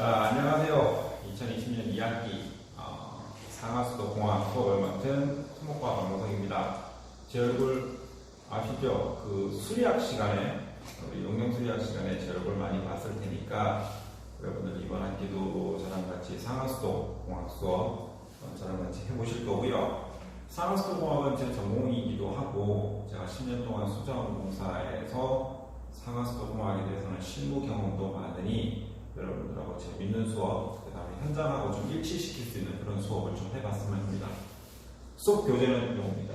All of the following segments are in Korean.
자, 안녕하세요. 2020년 2학기 상하수도 공학 수업을 맡은 토목과 강동석입니다. 제 얼굴 아시죠? 그 수리학 시간에, 우리 용영 수리학 시간에 제 얼굴 많이 봤을 테니까 여러분들 이번 학기도 저랑 같이 상하수도 공학 수업 저랑 같이 해보실 거고요. 상하수도 공학은 제 전공이기도 하고 제가 10년 동안 수자원공사에서 상하수도 공학에 대해서는 실무 경험도 많으니 여러분들하고 재밌는 수업, 그 다음에 현장하고 좀 일치시킬 수 있는 그런 수업을 좀 해봤으면 합니다. 수업 교재는 이겁니다.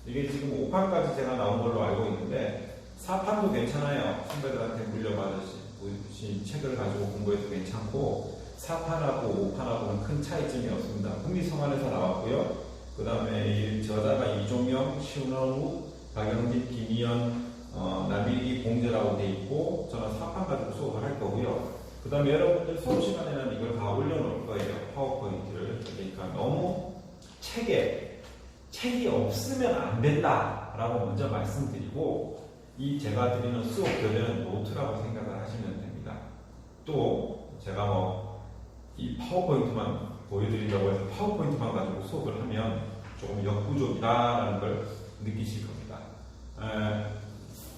이게 지금 5판까지 제가 나온 걸로 알고 있는데 4판도 괜찮아요. 선배들한테 물려받으신 책을 가지고 공부해도 괜찮고 4판하고 5판하고는 큰 차이점이 없습니다. 흥미성안에서 나왔고요. 그 다음에 저자가 이종영, 시운원우, 박영진, 김희연, 남일기, 봉재라고 돼 있고 저는 4판 가지고 수업을 할 거고요. 그 다음에 여러분들 수업 시간에는 이걸 다 올려놓을 거예요. 파워포인트를. 그러니까 너무 책이 없으면 안 된다라고 먼저 말씀드리고 이 제가 드리는 수업 교재는 노트라고 생각을 하시면 됩니다. 또 제가 이 파워포인트만 보여드린다고 해서 파워포인트만 가지고 수업을 하면 조금 역부족이다라는 걸 느끼실 겁니다.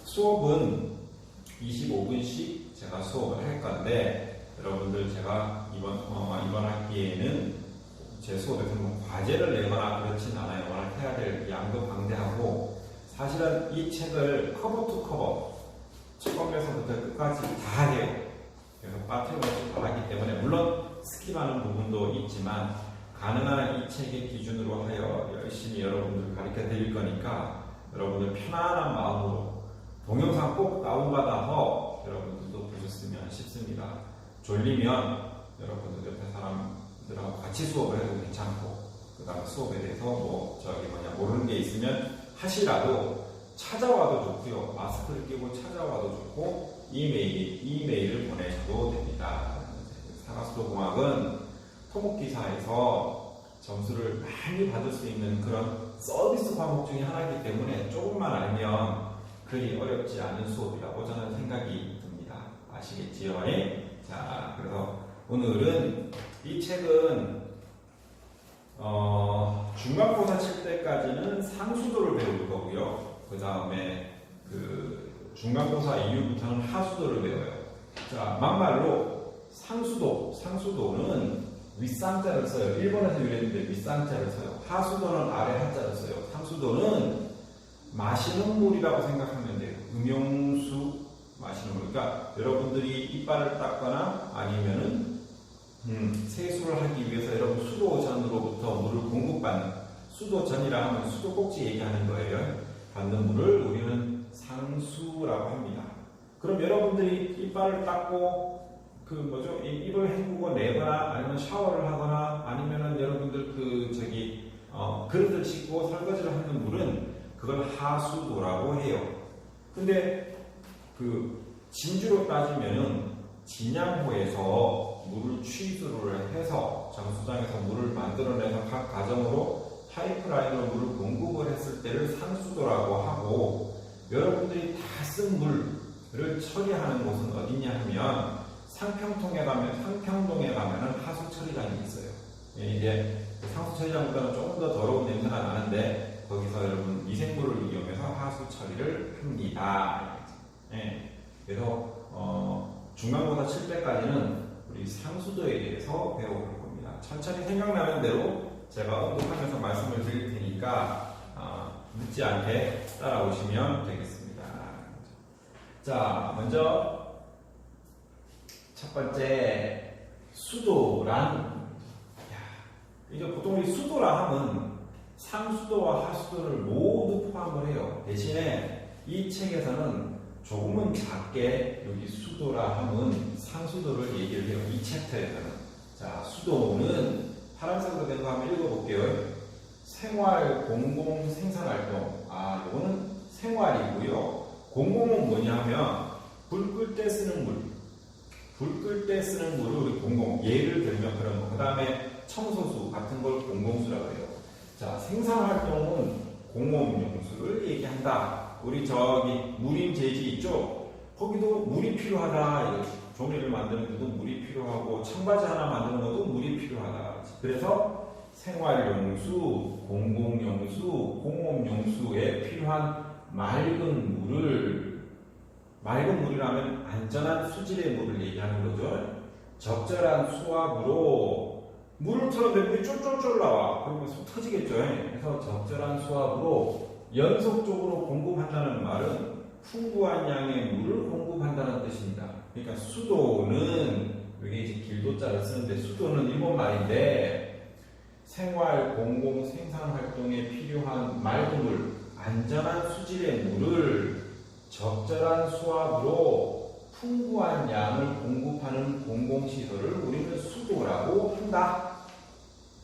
수업은 25분씩 제가 수업을 할 건데 여러분들 제가 이번 학기에는 제 수업에서 과제를 내거나 그렇진 않아요. 워낙 해야 될 양도 방대하고 사실은 이 책을 커버 투 커버 처음에서부터 끝까지 다 해요. 그래서 빠트림없이 다 하기 때문에 물론 스킵하는 부분도 있지만 가능한 이 책의 기준으로 하여 열심히 여러분들 가르쳐 드릴 거니까 여러분들 편안한 마음으로 동영상 꼭 다운받아서 여러분들도 보셨으면 싶습니다. 졸리면 여러분들 옆에 사람들하고 같이 수업을 해도 괜찮고 그 다음에 수업에 대해서 모르는 게 있으면 하시라도 찾아와도 좋고요. 마스크를 끼고 찾아와도 좋고 이메일을 보내셔도 됩니다. 상하수도 공학은 토목기사에서 점수를 많이 받을 수 있는 그런 서비스 과목 중에 하나이기 때문에 조금만 알면 그리 어렵지 않은 수업이라고 저는 생각이 듭니다. 아시겠지요? 자, 그래서 오늘은 이 책은 중간고사 칠 때까지는 상수도를 배울 거고요. 그 다음에 중간고사 이후부터는 하수도를 배워요. 자, 막말로 상수도는 윗상자를 써요. 일본에서 유래했는데 윗상자를 써요. 하수도는 아래 한자를 써요. 상수도는 마시는 물이라고 생각하면 돼요. 음용수 마시는 물. 그러니까 여러분들이 이빨을 닦거나 아니면은 세수를 하기 위해서 여러분 수도전으로부터 물을 공급받는 수도전이라 하면 수도꼭지 얘기하는 거예요. 받는 물을 우리는 상수라고 합니다. 그럼 여러분들이 이빨을 닦고 입을 헹구고 내거나 아니면 샤워를 하거나 아니면은 여러분들 그릇을 씻고 설거지를 하는 물은 그걸 하수도라고 해요. 근데 진주로 따지면은 진양호에서 물을 취수를 해서 정수장에서 물을 만들어내서 각 가정으로 파이프라인으로 물을 공급을 했을 때를 상수도라고 하고 여러분들이 다 쓴 물을 처리하는 곳은 어디냐 하면 상평동에 가면은 하수 처리장이 있어요. 이제 상수 처리장보다는 조금 더 더러운 냄새가 나는데 거기서 여러분 미생물을 이용해서 하수 처리를 합니다. 그래서 중간고사 칠 때까지는 우리 상수도에 대해서 배워볼 겁니다. 천천히 생각나는 대로 제가 언급하면서 말씀을 드릴 테니까 늦지 않게 따라오시면 되겠습니다. 자, 먼저 첫 번째 수도란 이제 보통 우리 수도라 하면 상수도와 하수도를 모두 포함을 해요. 대신에 이 책에서는 조금은 작게 여기 수도라 하면 상수도를 얘기를 해요. 이 챕터에서는. 자, 수도는 파란색으로 된 거 한번 읽어볼게요. 생활, 공공, 생산활동. 이거는 생활이고요. 공공은 뭐냐 하면 불 끌 때 쓰는 물. 불 끌 때 쓰는 물을 우리 공공. 예를 들면 그런 거. 그 다음에 청소수 같은 걸 공공수라고 해요. 자, 생산활동은 공공용수를 얘기한다. 우리 무림, 제지 있죠? 거기도 물이 필요하다. 이거 종이를 만드는 데도 물이 필요하고 청바지 하나 만드는 것도 물이 필요하다. 그래서 생활용수, 공공용수, 공업용수에 필요한 맑은 물이라면 안전한 수질의 물을 얘기하는 거죠. 적절한 수압으로 물을 틀었는데 물이 쫄쫄쫄 나와. 그러면 속 터지겠죠. 그래서 적절한 수압으로 연속적으로 공급한다는 말은 풍부한 양의 물을 공급한다는 뜻입니다. 그러니까 수도는, 여기 이제 길도자를 쓰는데 수도는 일본 말인데 생활, 공공, 생산 활동에 필요한 맑은 물, 안전한 수질의 물을 적절한 수압으로 풍부한 양을 공급하는 공공시설을 우리는 수도라고 한다.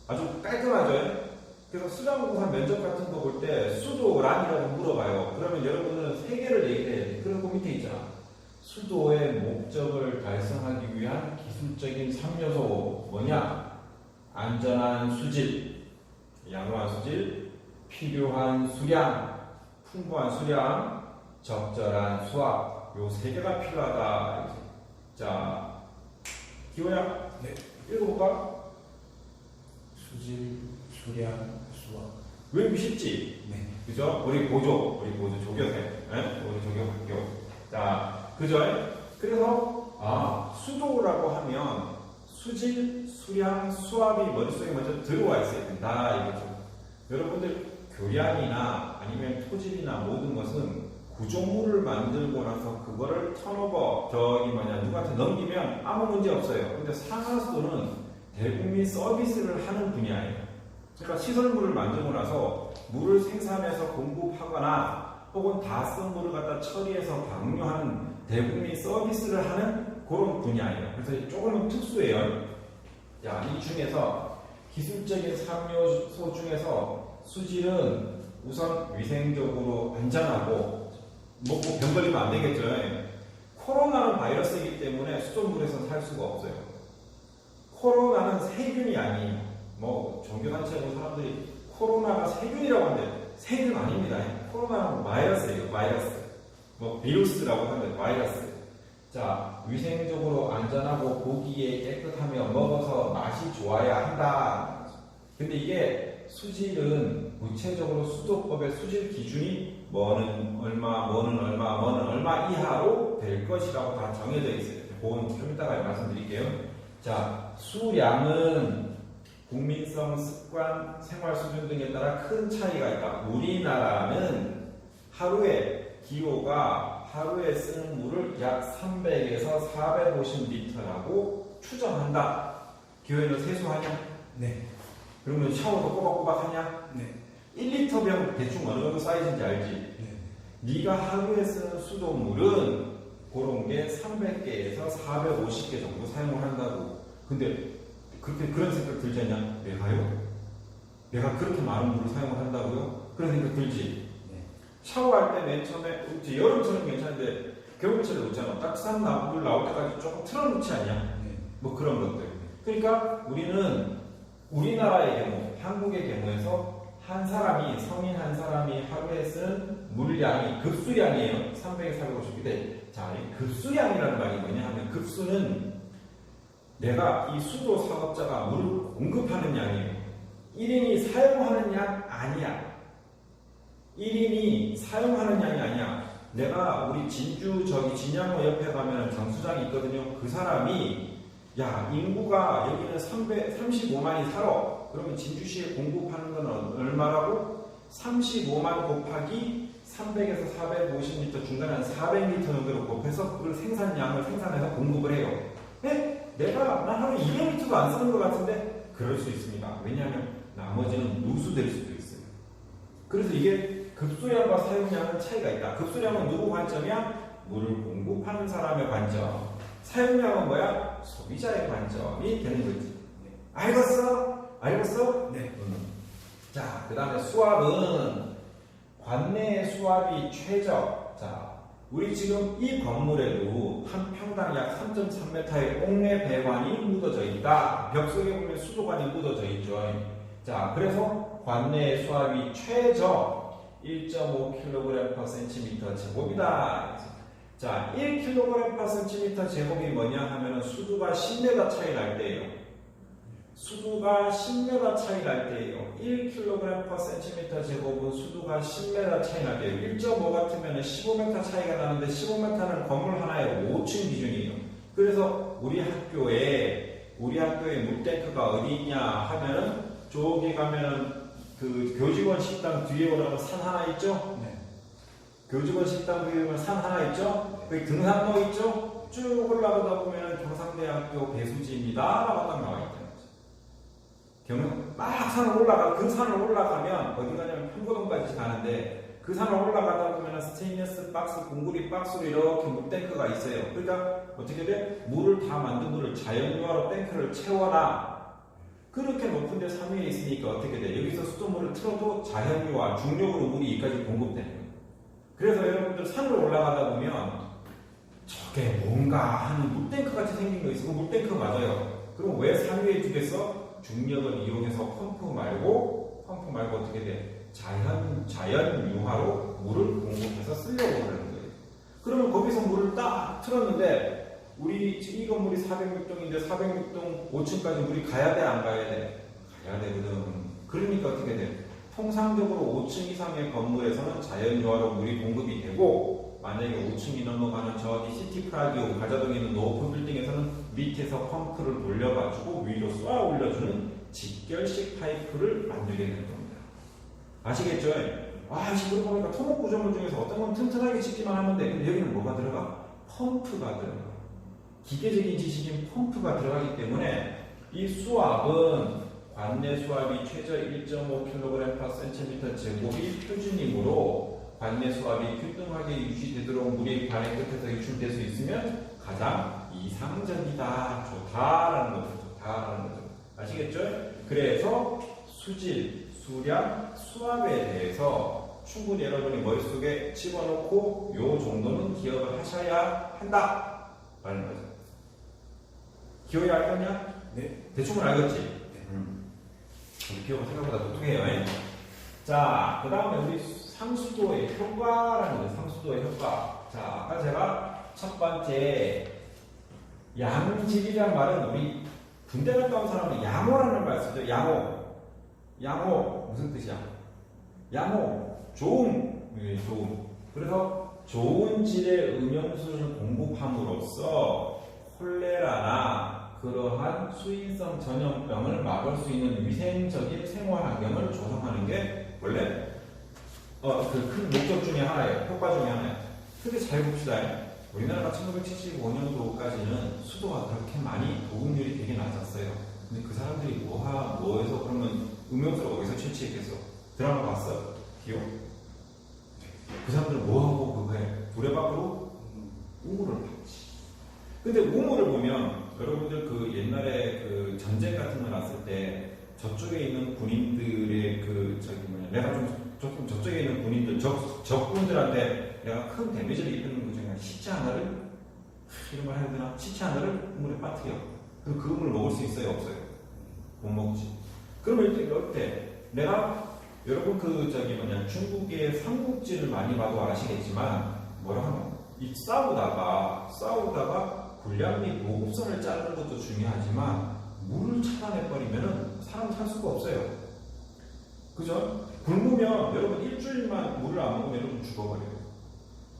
아주 깔끔하죠? 그래서 수량공사 면접 같은 거 볼 때 수도란이라고 물어봐요. 그러면 여러분은 세 개를 얘기해야 돼. 그리고 밑에 있잖아. 수도의 목적을 달성하기 위한 기술적인 3요소 뭐냐? 안전한 수질, 양호한 수질, 필요한 수량, 풍부한 수량, 적절한 수압. 요 세 개가 필요하다. 자, 기호야, 네. 읽어볼까? 수질, 수량, 수압. 외우기 쉽지? 네. 그죠? 우리 보조 조교생, 우리 조교 학교. 자, 그죠? 그래서 수도라고 하면 수질, 수량, 수압이 머릿속에 먼저 들어와 있어야 된다 이거죠. 여러분들 교량이나 아니면 토질이나 모든 것은 구조물을 만들고 나서 그거를 턴오버 누구한테 넘기면 아무 문제 없어요. 근데 상하수도는 대국민 서비스를 하는 분야예요. 그러니까 시설물을 만들고 나서 물을 생산해서 공급하거나 혹은 다 쓴 물을 갖다 처리해서 방류하는 대국민 서비스를 하는 그런 분야예요. 그래서 조금은 특수해요. 자, 이 중에서 기술적인 3요소 중에서 수질은 우선 위생적으로 안전하고 뭐 병 걸리면 안 되겠죠. 코로나는 바이러스이기 때문에 수돗물에서 살 수가 없어요. 코로나는 세균이 아니에요. 뭐 종교단체고 사람들이 코로나가 세균이라고 하는데 세균 아닙니다. 코로나는 바이러스예요. 바이러스. 뭐 비루스라고 하는데 바이러스. 자, 위생적으로 안전하고 보기에 깨끗하며 먹어서 맛이 좋아야 한다. 근데 이게 수질은 구체적으로 수도법의 수질 기준이 뭐는 얼마 이하로 될 것이라고 다 정해져 있어요. 그건 좀 이따가 말씀드릴게요. 자, 수량은 국민성, 습관, 생활 수준 등에 따라 큰 차이가 있다. 우리나라는 기호가 하루에 쓰는 물을 약 300에서 450리터라고 추정한다. 기호에는 세수하냐? 네. 그러면 샤워도 꼬박꼬박 하냐? 네. 1리터 병 대충 어느 정도 사이즈인지 알지? 네. 네가 하루에 쓰는 수돗물은 그런 게 300개에서 450개 정도 사용을 한다고. 근데 그런 생각 들지 않냐? 내가요? 내가 그렇게 많은 물을 사용을 한다고요? 그런 생각 들지? 네. 샤워할 때 맨 처음에 여름처럼 괜찮은데 겨울철에 놓잖아. 따뜻한 물 나올 때까지 조금 틀어놓지 않냐? 네. 뭐 그런 것들. 그러니까 우리나라의 경우, 한국의 경우에서 성인 한 사람이 하루에 쓴 물량이 급수량이에요. 300에 450개. 자, 이 급수량이라는 말이 뭐냐 하면 급수는 내가 이 수도 사업자가 물을 공급하는 양이에요. 1인이 사용하는 양 아니야. 1인이 사용하는 양이 아니야. 내가 우리 진주 진양호 옆에 가면 정수장이 있거든요. 그 사람이 인구가 여기는 35만이 살아. 그러면 진주시에 공급하는 건 얼마라고? 35만 곱하기 300에서 450리터 중간에 한 400리터 정도로 곱해서 그걸 생산해서 공급을 해요. 난 하루에 200리터도 안 쓰는 것 같은데 그럴 수 있습니다. 왜냐하면 나머지는 누수될 수도 있어요. 그래서 이게 급수량과 사용량은 차이가 있다. 급수량은 누구 관점이야? 물을 공급하는 사람의 관점. 사용량은 뭐야? 소비자의 관점이 되는 거지. 알겠어? 네. 자, 그 다음에 수압은 관내의 수압이 최적. 자, 우리 지금 이 건물에도 한 평당 약 3.3m의 옥내 배관이 묻어져 있다. 벽 속에 보면 수도관이 묻어져 있죠. 자, 그래서 관내의 수압이 최적 1.5kg/cm 제곱이다. 자, 1kg/cm 제곱이 뭐냐 하면은 수두가 10m 차이 날 때예요. 수두가 10m 차이 날 때예요. 1kg/cm 제곱은 수두가 10m 차이 날 때예요. 1.5 같으면 15m 차이가 나는데 15m는 건물 하나에 5층 기준이에요. 그래서 우리 학교에 물탱크가 어디 있냐 하면은 저기 가면은 그 교직원 식당 뒤에 오르면 산 하나 있죠? 네. 교직원 식당 뒤에 오면 산 하나 있죠? 거기 등산로 있죠? 쭉 올라가다 보면 경상대학교 배수지입니다 라고 딱 나와 있다는 거죠. 막 산을 그 산을 올라가면 어디 가냐면 평고동까지 가는데 그 산을 올라가다 보면 스테인리스 박스, 공구리 박스로 이렇게 물탱크가 있어요. 그러니까 어떻게 돼? 물을 다 만든 물을 자연유화로 탱크를 채워놔. 그렇게 높은 데 산 위에 있으니까 어떻게 돼? 여기서 수돗물을 틀어도 자연유화, 중력으로 물이 여기까지 공급되는 거예요. 그래서 여러분들 산을 올라가다 보면 저게 뭔가 하는 물탱크 같이 생긴 거 있어. 그 물탱크 맞아요. 그럼 왜 산 위에 두겠어? 중력을 이용해서 펌프 말고 어떻게 돼? 자연유화로 물을 공급해서 쓰려고 하는 거예요. 그러면 거기서 물을 딱 틀었는데 우리 이 건물이 406동인데 406동 5층까지 물이 가야 돼, 안 가야 돼? 가야 되거든. 그러니까 어떻게 돼? 통상적으로 5층 이상의 건물에서는 자연유화로 물이 공급이 되고 만약에 5층이 넘어가는 저기 시티프라디오 가자동에 있는 노후 빌딩에서는 밑에서 펌프를 돌려가지고 위로 쏘아 올려주는 직결식 파이프를 만들게 되는 겁니다. 아시겠죠? 지금 보니까 토목 구조물 중에서 어떤 건 튼튼하게 짓기만 하면 돼. 근데 여기는 뭐가 들어가? 펌프가 들어가. 기계적인 지식인 펌프가 들어가기 때문에 이 수압은 관내 수압이 최저 1.5kg/cm 제곱이 표준이므로 관내 수압이 균등하게 유지되도록 물이 관의 끝에서 유출될 수 있으면 가장 이상적이다, 좋다라는 거죠. 아시겠죠? 그래서 수질, 수량, 수압에 대해서 충분히 여러분이 머릿속에 집어넣고 요 정도는 기억을 하셔야 한다 라는 거죠. 기억이 알겠냐? 네. 대충은 알겠지? 우리 기억은 생각보다 독특해요. 자, 그 다음에 우리 상수도의 효과라는 거예요. 상수도의 효과. 자, 아까 제가 첫 번째 양질이란 말은 우리 군대 갔다 온 사람은 양호라는 말 쓰죠. 양호 무슨 뜻이야? 양호 좋음. 그래서 좋은 질의 음용수를 공급함으로써 콜레라나 그러한 수인성 전염병을 막을 수 있는 위생적인 생활 환경을 조성하는 게 원래 그 큰 목적 중에 하나예요. 효과 중에 하나예요. 근데 잘 봅시다. 우리나라가 1975년도까지는 수도가 그렇게 많이 보급률이 되게 낮았어요. 근데 그 사람들이 뭐해서 그러면 음용수를 어디서 채취했겠어? 드라마 봤어? 기억? 그 사람들은 뭐하고 그거 해? 두레박으로 우물을 봤지. 근데 우물을 보면 여러분들 그 옛날에 그 전쟁 같은 거 났을 때 저쪽에 있는 군인들의 내가 조금 저쪽에 있는 군인들 적군들한테 내가 큰 데미지를 입히는 것 중에 시체 하나를 이런 말 해야 되나? 시체 하나를 우물에 빠뜨려. 그럼 그 우물을 먹을 수 있어요, 없어요? 못 먹지. 그러면 이럴 때 내가 여러분 중국의 삼국지를 많이 봐도 아시겠지만 뭐라 하나? 이 싸우다가 군량 및 보급선을 자르는 것도 중요하지만 물을 차단해버리면 사람 살 수가 없어요. 그죠? 굶으면 여러분 일주일만 물을 안 먹으면 여러분 죽어버려요.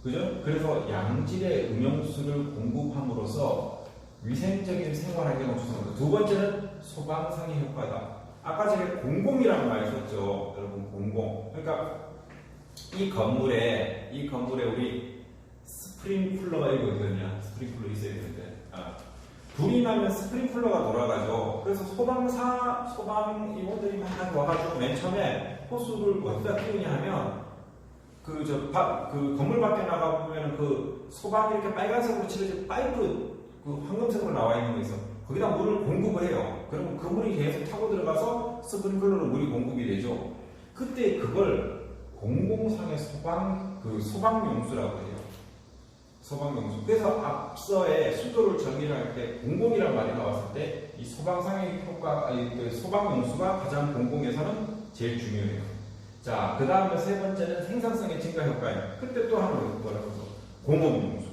그죠? 그래서 양질의 음용수를 공급함으로써 위생적인 생활 환경을 조성합니다. 두 번째는 소방상의 효과다. 아까 제가 공공이라는 말 썼죠. 여러분 공공. 그러니까 이 건물에 우리 스프링쿨러가 이거 있거든요. 스프링쿨러 있어야 되는데. 불이 나면 스프링쿨러가 돌아가죠. 그래서 소방 임원들이 막 와가지고 맨 처음에 호수를 어디다 띄우냐 하면 그 건물 밖에 나가보면 그 소방이 이렇게 빨간색으로 칠해진 파이프 그 황금색으로 나와 있는 거 있어. 거기다 물을 공급을 해요. 그러면 그 물이 계속 타고 들어가서 스프링클러로 물이 공급이 되죠. 그때 그걸 공공상의 소방용수라고 해요. 소방용수. 그래서 앞서의 수도를 정의를 할 때 공공이라는 말이 나왔을 때 이 소방상의 소방용수가 가장 공공에서는 제일 중요해요. 자, 그 다음에 세 번째는 생산성의 증가 효과예요. 그때 또 하나 뭐라고 해서 공업용수.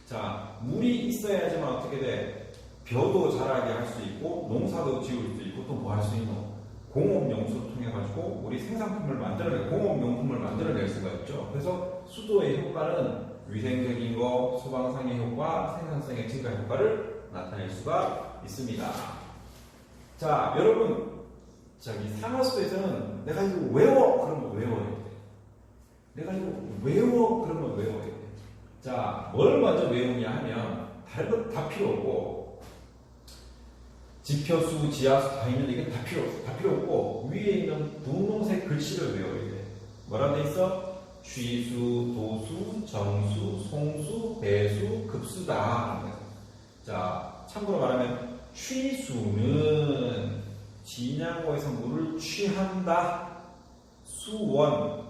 자, 물이 있어야지만 어떻게 돼? 벼도 자라게 할 수 있고, 농사도 지을 수 있고, 또 뭐 할 수 있노? 공업용수를 통해 가지고 우리 생산품을 만들어낼, 공업용품을 만들어낼 수가 있죠. 그래서 수도의 효과는 위생적인 거, 소방상의 효과, 생산성의 증가 효과를 나타낼 수가 있습니다. 자, 여러분, 저기 상하수도에서는 내가 이거 외워! 그러면 외워야 돼. 내가 이거 외워! 그러면 외워야 돼. 자, 뭘 먼저 외우냐 하면 다른 것 다 필요 없고, 지표수, 지하수 다 있는데 이건 다 필요 없고, 위에 있는 분홍색 글씨를 외워야 돼. 뭐라 돼 있어? 취수, 도수, 정수, 송수, 배수, 급수다. 자, 참고로 말하면 취수는 진양호에서 물을 취한다. 수원,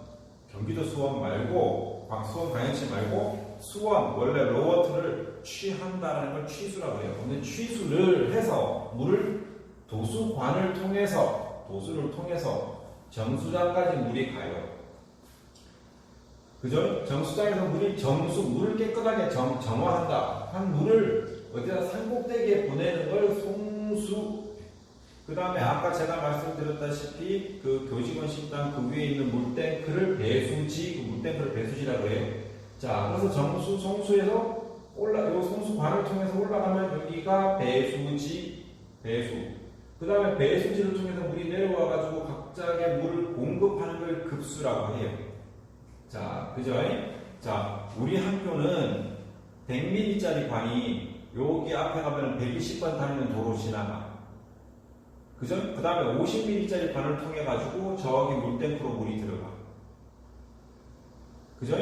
경기도 수원 말고, 수원 광역시 말고 수원, 원래 로워트를 취한다는 걸 취수라고 해요. 근데 취수를 해서 물을 도수관을 통해서, 도수를 통해서 정수장까지 물이 가요. 그죠? 정수장에서 물을 깨끗하게 정화한다. 한 물을 어디다 산꼭대기에 보내는 걸 송수. 그 다음에 아까 제가 말씀드렸다시피 그 교직원 식당 그 위에 있는 물탱크를 배수지, 그 물탱크를 배수지라고 해요. 자, 그래서 정수, 송수에서 요 송수관을 통해서 올라가면 여기가 배수지, 배수. 그 다음에 배수지를 통해서 물이 내려와가지고 각자에게 물을 공급하는 걸 급수라고 해요. 자, 그죠? 자, 우리 학교는 100mm짜리 관이 여기 앞에 가면 120번 다니는 도로 지나가. 그죠? 그 다음에 50mm짜리 관을 통해 가지고 저기 물탱크로 물이 들어가. 그죠?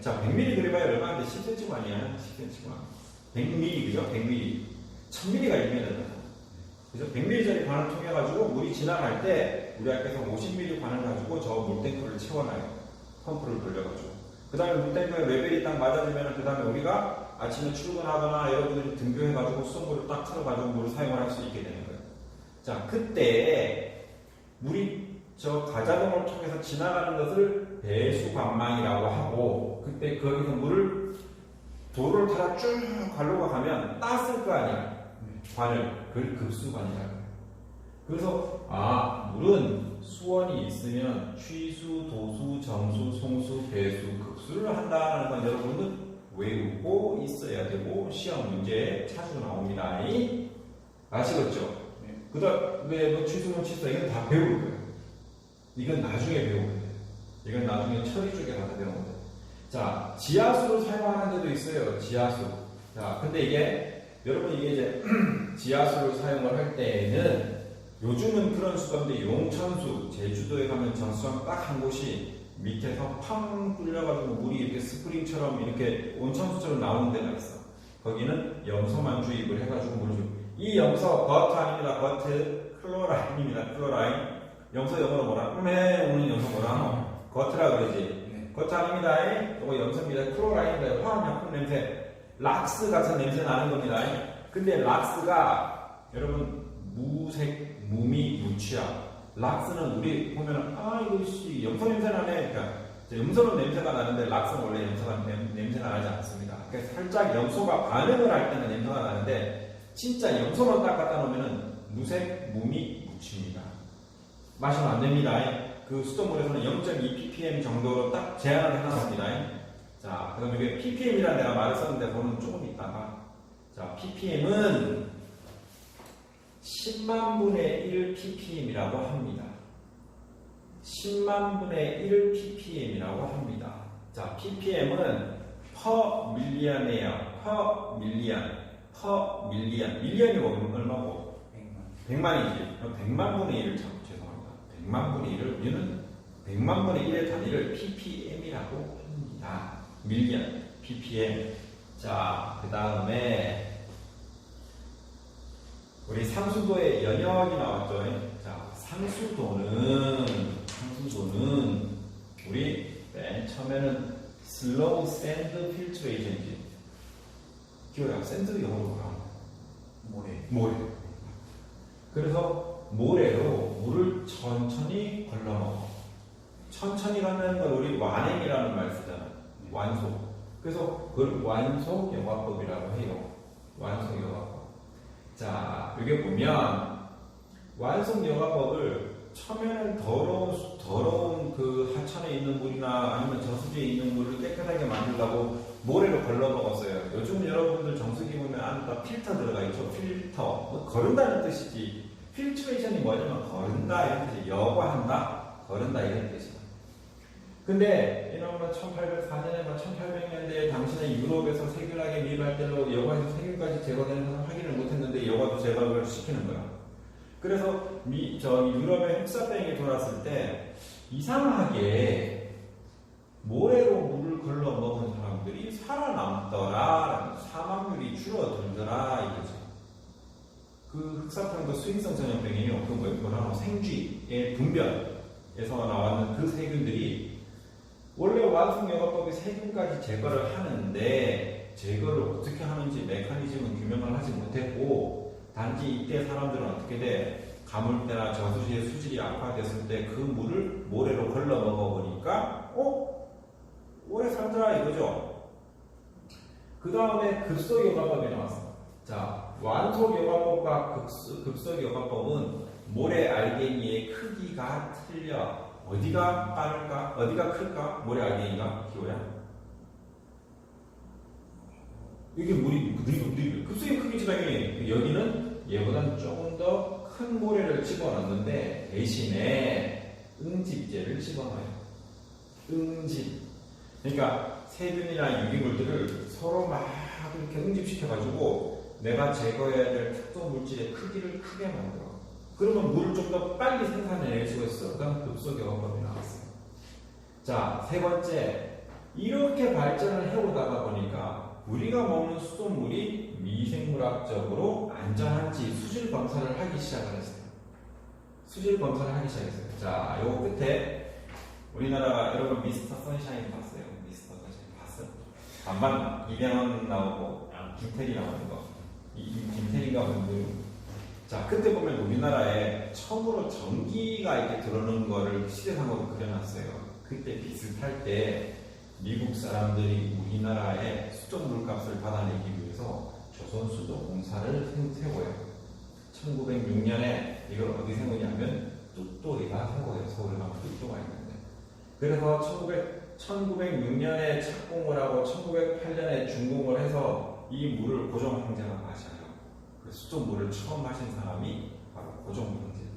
자, 100mm 그려봐야 얼마인데 10cm만이야. 10cm만. 100mm, 그죠? 100mm. 1000mm가 1m잖아. 그죠? 100mm짜리 관을 통해 가지고 물이 지나갈 때 우리 학교에서 50mm 관을 가지고 저 물탱크를 채워놔요. 펌프를 돌려가지고. 그 다음에 물탱크에 레벨이 딱 맞아지면 그 다음에 우리가 아침에 출근하거나 여러분들이 등교해가지고 수돗물을 딱 틀어가지고 물을 사용을 할 수 있게 되는 거예요. 자, 그때 물이 저 가자동을 통해서 지나가는 것을 배수관망이라고 하고, 그때 거기서 물을 도로를 타다 쭉 갈로가 가면 땄을 거 아니야. 관을. 그걸 급수관이라고 해요. 그래서 물은 수원이 있으면 취수, 도수, 정수, 송수, 배수, 급수를 한다는 건 여러분은 외우고 있어야 되고 시험 문제에 자주 나옵니다. 아시겠죠? 그 다음에 뭐 취수는 취수, 이건 다 배울 거예요. 이건 나중에 배우면 돼요. 이건 나중에 처리 쪽에 가서 배우는 거예요. 자, 지하수를 사용하는 데도 있어요. 지하수. 자, 근데 이게 여러분 이게 이제 지하수를 사용을 할 때에는 요즘은 그런 수도인데 용천수, 제주도에 가면 정수장 딱 한 곳이 밑에서 팡 뚫려가지고 물이 이렇게 스프링처럼 이렇게 온천수처럼 나오는 데가 있어. 거기는 염소만 주입을 해가지고 물을 주. 이 염소 버트 아닙니다. 버트 클로라인입니다. 클로라인. 염소 영어로 뭐라? 오는 염소 뭐라 하노? 거트라 그러지. 거트 아닙니다. 이거 염소입니다. 클로라인입니다. 화학약품 냄새. 락스 같은 냄새 나는 겁니다. 근데 락스가 여러분 무색, 무미, 무취약. 락스는 우리 보면은 이거 염소 냄새 나네. 그러니까 염소는 냄새가 나는데 락스는 원래 염소가 냄새가 나지 않습니다. 그러니까 살짝 염소가 반응을 할 때는 냄새가 나는데 진짜 염소만 딱 갖다 놓으면은 무색, 무미, 무취입니다. 마시면 안 됩니다. 그 수돗물에서는 0.2 ppm 정도로 딱 제한을 해놨습니다. 자, 그다음에 이게 ppm이라는 내가 말을 썼는데 그거는 조금 있다가, 자, ppm은 10만 분의 1 ppm이라고 합니다. 10만 분의 1 ppm이라고 합니다. 자, ppm은 per million이에요. per million. per million. million이 얼마고? 100만이지. 100만 분의 1을 죄송합니다. 100만 분의 1을 우리는 100만 분의 1의 단위를 ppm이라고 합니다. million, ppm. 자, 그 다음에 우리 상수도의 연역이 나왔죠. 자, 상수도는 우리 맨 처음에는 slow sand filtration이지. 기억나? 샌드 영어로 뭐라? 모래. 그래서 모래로 물을 천천히 걸러넣어. 천천히 가는 걸 우리 완행이라는 말 쓰잖아. 완소. 그래서 그걸 완속 여과법이라고 해요. 완속 여과법. 자, 여기 보면 완속 여과법을 처음에는 더러운 그 하천에 있는 물이나 아니면 저수지에 있는 물을 깨끗하게 만들려고 모래로 걸러 먹었어요. 요즘 여러분들 정수기 보면 안에 다 필터 들어가 있죠. 필터. 뭐 거른다는 뜻이지. 필트레이션이 뭐냐면 거른다 이런 뜻이 여과한다, 거른다 이런 뜻이야. 근데 이놈은 1804년에 1800년대에 당시에 유럽에서 세균하게 미흡할 때로 여과에서 세균까지 제거되는 것을 확인을 못했는데 여과도 제거를 시키는 거야. 그래서 유럽의 흑사병이 돌았을 때 이상하게 모래로 물을 걸러 먹은 사람들이 살아남더라, 사망률이 줄어들더라 이거죠. 그 흑사병도 수인성 전염병이에요. 그 뭐라고 생쥐의 분변에서 나왔는 그 세균들이 원래 완숙여과법이 세균까지 제거를 하는데 제거를 어떻게 하는지 메커니즘은 규명을 하지 못했고 단지 이때 사람들은 어떻게 돼? 가물때나 저수지의 수질이 악화됐을 때 그 물을 모래로 걸러 먹어보니까 오래 살더라 이거죠. 그 다음에 급속여과법이 나왔어. 자, 완속여과법과 급속여과법은 모래 알갱이의 크기가 틀려. 어디가 빠를까? 어디가 클까? 모래 알갱이가 기호야. 이게 물이 급속의 크기 지방이 여기는 얘보다는 조금 더 큰 모래를 집어넣는데 대신에 응집제를 집어넣어요. 응집. 그러니까 세균이나 유기물들을 서로 막 이렇게 응집시켜가지고 내가 제거해야 될 특정 물질의 크기를 크게 만들어. 그러면 물을 좀 더 빨리 생산해낼 수가 있어. 그다음 급속여과법이 나왔어요. 자, 세 번째. 이렇게 발전을 해오다가 보니까 우리가 먹는 수돗물이 미생물학적으로 안전한지 수질 검사를 하기 시작을 했어요. 수질 검사를 하기 시작했어요. 자, 요 끝에 우리나라 여러분 미스터 선샤인 봤어요? 미스터 선샤인 봤어? 안 봤나? 이병헌 나오고 김태리 나오는 거. 김태리가 뭔데요? 자, 그때 보면 우리나라에 처음으로 전기가 이렇게 들어오는 거를 시대상으로 그려놨어요. 그때 비슷할 때 미국 사람들이 우리나라의 수돗 물값을 받아내기 위해서 조선수도공사를 세워요. 1906년에 이걸 어디 세우냐면 뚝도리가 세워요. 서울에 가면 뚝도가 있는데. 그래서 1906년에 착공을 하고 1908년에 준공을 해서 이 물을 고종황제가 마셔요. 그 수돗물을 처음 마신 사람이 바로 고종황제예요.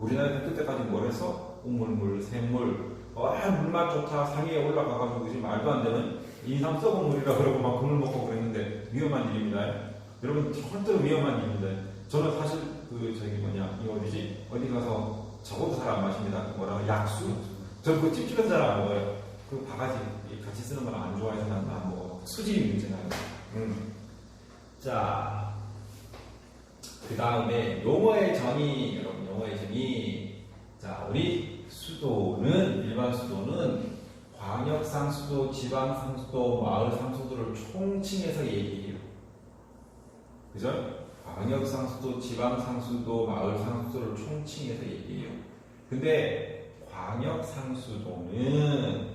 우리나라에서 그때까지 뭘 해서 우물물, 샘물, 물맛 좋다, 상위에 올라가가지고 지금 말도 안 되는 인삼 썩은 물이라 그러고 막 그물 먹고 그랬는데 위험한 일입니다. 여러분 절대로 위험한 일인데 저는 사실 어디 가서 적어도 잘 안 마십니다. 뭐라고 약수? 저 그 찝찝해서 잘 안 먹어요. 그 바가지 같이 쓰는 걸 안 좋아해서 난 안 먹어. 수질이 문제나요. 자, 그 다음에 용어의 정의, 여러분 용어의 정의. 자, 우리 수도는 일반 수도는 광역상수도, 지방상수도, 마을상수도를 총칭해서 얘기해요. 그죠? 광역상수도, 지방상수도, 마을상수도를 총칭해서 얘기해요. 근데 광역상수도는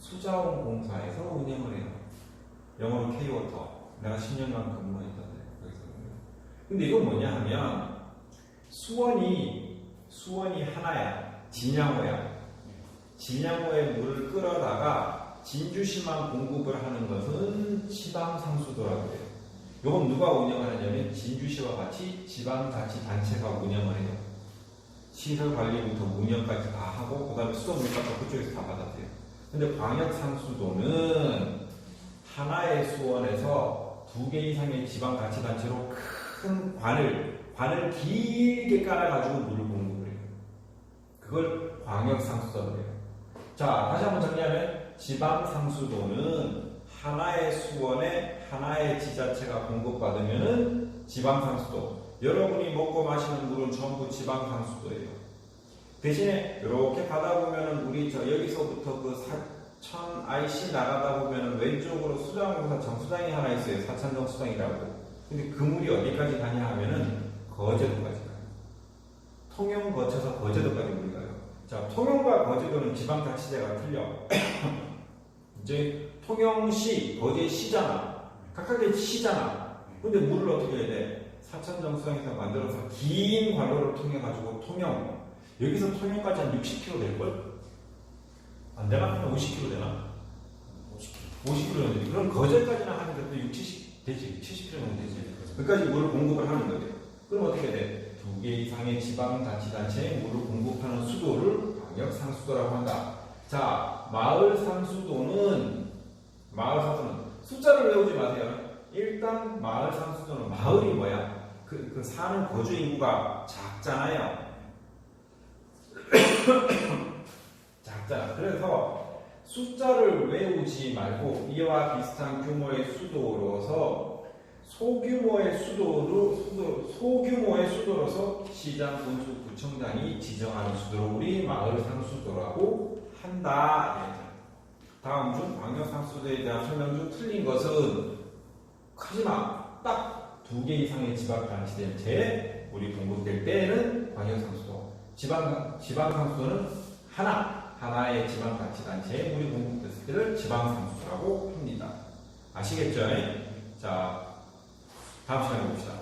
수자원공사에서 운영을 해요. 영어로 K-워터. 내가 10년간 근무했던데 거기서. 근데 이건 뭐냐 하면 수원이 하나야. 진양호야. 진양호의 물을 끌어다가 진주시만 공급을 하는 것은 지방상수도라고 해요. 이건 누가 운영을 하냐면 진주시와 같이 지방자치단체가 운영을 해요. 시설 관리부터 운영까지 다 하고 그 다음에 수도물값도 그쪽에서 다 받았대요. 근데 광역상수도는 하나의 수원에서 2개 이상의 지방자치단체로 큰 관을 길게 깔아가지고 물을 공급을 해요. 그걸 광역상수도라고 해요. 자, 다시 한번 정리하면 지방상수도는 하나의 수원에 하나의 지자체가 공급받으면은 지방상수도. 여러분이 먹고 마시는 물은 전부 지방상수도예요. 대신에 이렇게 가다 보면은 우리 여기서부터 그 사천 IC 나가다 보면은 왼쪽으로 수자원공사 정수장이 하나 있어요. 사천정 수장이라고. 근데 그 물이 어디까지 가냐 하면은 거제도까지 가요. 통영 거쳐서 거제도까지 물이 가요. 자, 통영과 거제도는 지방자치제가 틀려. 이제 통영시, 거제 시잖아. 각각의 시잖아. 근데 물을 어떻게 해야 돼? 사천정수장에서 만들어서 긴 관로를 통해 가지고 통영. 여기서 통영까지 한 60km 될걸? 안 되나? 한 50km 되나? 50km 정도 되지. 그럼 거제까지는 하는 것도 60, 70 되지. 70km 정도 되지. 그까지 물을 공급을 하는 거죠. 그럼 어떻게 돼? 2개 이상의 지방자치단체에 물을 공급하는 수도를 광역상수도라고 한다. 자, 마을상수도는 숫자를 외우지 마세요. 일단 마을상수도는 마을이 뭐야? 그 사는 거주 인구가 작잖아요. 작잖아. 그래서 숫자를 외우지 말고 이와 비슷한 규모의 수도로서 소규모의 수도로서 시장, 군수, 구청장이 지정하는 수도를 우리 마을 상수도라고 한다. 다음 중 광역 상수도에 대한 설명 중 틀린 것은 하지마. 딱 2개 이상의 지방자치단체에 물이 공급될 때에는 광역 상수도, 지방 상수도는 하나의 지방자치단체에 물이 공급됐을 때를 지방 상수도라고 합니다. 아시겠죠? 자. 다음 시간에 봅시다.